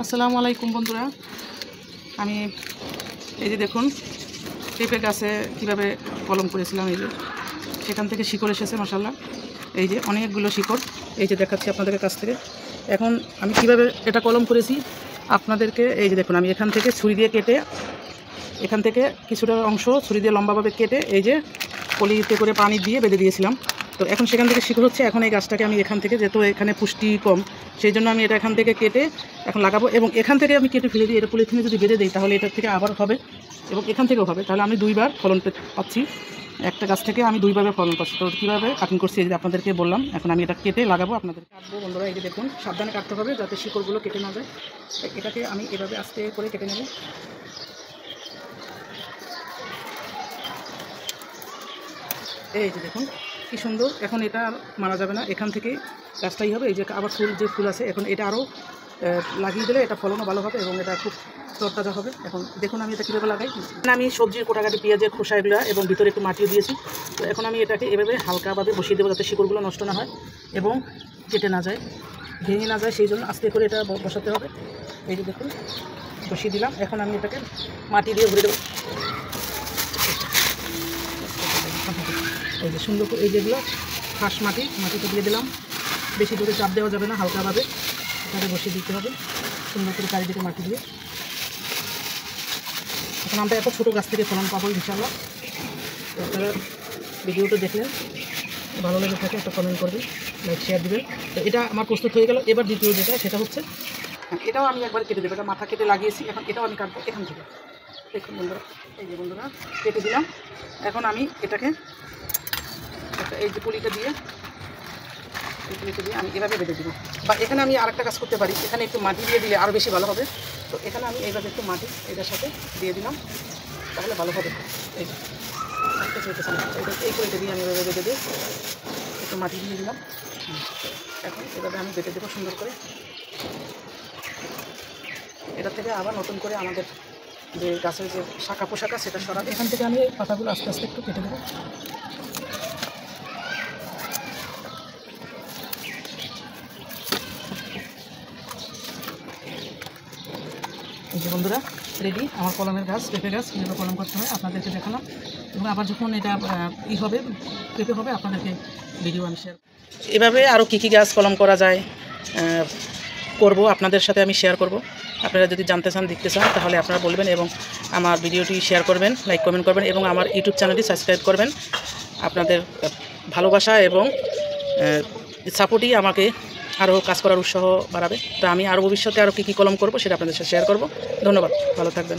আসসালামু আলাইকুম বন্ধুরা, আমি এই যে দেখুন পেঁপে গাছে কীভাবে কলম করেছিলাম। এই যে সেখান থেকে শিকড় এসেছে মাশাআল্লাহ। এই যে অনেকগুলো শিকড় এই যে দেখাচ্ছি আপনাদের কাছ থেকে। এখন আমি কিভাবে এটা কলম করেছি আপনাদেরকে এই যে দেখুন, আমি এখান থেকে ছুরি দিয়ে কেটে, এখান থেকে কিছুটা অংশ ছুরি দিয়ে লম্বাভাবে কেটে এই যে পলিতে করে পানি দিয়ে বেঁধে দিয়েছিলাম। তো এখন সেখান থেকে শিকড় হচ্ছে। এখন এই গাছটাকে আমি এখান থেকে, যেহেতু এখানে পুষ্টি কম, সেই জন্য আমি এটা এখান থেকে কেটে এখন লাগাবো। এবং এখান থেকে আমি কেটে ফেলে দিই, এটা পলিথিনে যদি বেঁধে দিই তাহলে এটার থেকে আবার হবে এবং এখান থেকেও হবে। তাহলে আমি দুইবার ফলন পাচ্ছি, একটা গাছ থেকে আমি দুইভাবে ফলন পাচ্ছি। তো কীভাবে কাটিং করছি এই যে আপনাদেরকে বললাম। এখন আমি এটা কেটে লাগাবো, আপনাদের কাটবো বন্ধুরা। এই যে দেখুন, সাবধানে কাটতে হবে যাতে শিকড়গুলো কেটে না যায়। এটাকে আমি এভাবে আস্তে করে কেটে নেব। এই যে দেখুন কি সুন্দর। এখন এটা আর মারা যাবে না, এখান থেকেই গাছটাই হবে। এই যে আবার ফুল আছে, এখন এটা আরও লাগিয়ে দিলে এটা ফলনও ভালো হবে এবং এটা খুব তরতাজা হবে। এখন দেখুন আমি এটা কীভাবে লাগাই। আমি সবজির কোটাকাটি, পেঁয়াজের খোসা এগুলো এবং ভিতরে একটু মাটিও দিয়েছি। তো এখন আমি এটাকে এভাবে হালকাভাবে বসিয়ে দেবো যাতে শিকড়গুলো নষ্ট না হয় এবং কেটে না যায়, ভেঙে না যায়। সেই জন্য আস্তে করে এটা বসাতে হবে। এই যে দেখুন বসিয়ে দিলাম। এখন আমি এটাকে মাটি দিয়ে ভরে দেবো। এই যে সুন্দর করে এই যেগুলো ফাঁস মাটিটা দিয়ে দিলাম। বেশি দূরে চাপ দেওয়া যাবে না, হালকাভাবে এটাকে বসিয়ে দিতে হবে সুন্দর করে চারিদিকে মাটি দিয়ে। এখন আমরা এত ছোটো গাছ থেকে ফলন পাবো ইনশাআল্লাহ। তো আপনারা ভিডিওটা দেখলেন, ভালো লেগে থাকে একটা কমেন্ট করবেন, লাইক শেয়ার দেবেন। তো এটা আমার প্রস্তুত হয়ে গেল। এবার দ্বিতীয় যেটা, সেটা হচ্ছে এটাও আমি একবার কেটে দেবো। এটা মাথা কেটে লাগিয়েছি, এখন এটাও আমি কাটবো এখান থেকে। দেখুন বন্ধুরা, এই যে বন্ধুরা কেটে দিলাম। এখন আমি এটাকে এই যে পুলিটা দিয়ে আমি এভাবে বেঁধে দেবো। বা এখানে আমি আরেকটা কাজ করতে পারি, এখানে একটু মাটি দিয়ে দিলে আরও বেশি ভালো হবে। তো এখানে আমি এইভাবে একটু মাটি এটার সাথে দিয়ে দিলাম, তাহলে ভালো হবে। এই যে এই পুলিটা দিয়ে আমি এভাবে বেঁধে দিয়ে একটু মাটি দিয়ে দিলাম। এখন এভাবে আমি বেঁধে দেবো সুন্দর করে। এটা থেকে আবার নতুন করে আমাদের যে গাছের যে শাখা পোশাকা সেটা সরাবে। এখান থেকে আমি এই পাতাগুলো আস্তে আস্তে একটু কেটে দেবো। এই যে বন্ধুরা রেডি আমার কলমের গাছ, পেঁপে গাছ কীভাবে কলম করতে হয় আপনাদেরকে দেখালাম। এবং আবার যখন এটা হবে, পেঁপে হবে, আপনাদেরকে ভিডিও আমি শেয়ার। এভাবে আরও কী গাছ কলম করা যায় করব, আপনাদের সাথে আমি শেয়ার করব। আপনারা যদি জানতে চান, দেখতে চান, তাহলে আপনারা বলবেন এবং আমার ভিডিওটি শেয়ার করবেন, লাইক কমেন্ট করবেন এবং আমার ইউটিউব চ্যানেলটি সাবস্ক্রাইব করবেন। আপনাদের ভালোবাসা এবং সাপোর্টই আমাকে আরও কাজ করার উৎসাহ বাড়াবে। তো আমি আরও ভবিষ্যতে আরও কী কলম করব সেটা আপনাদের সাথে শেয়ার করব। ধন্যবাদ, ভালো থাকবেন।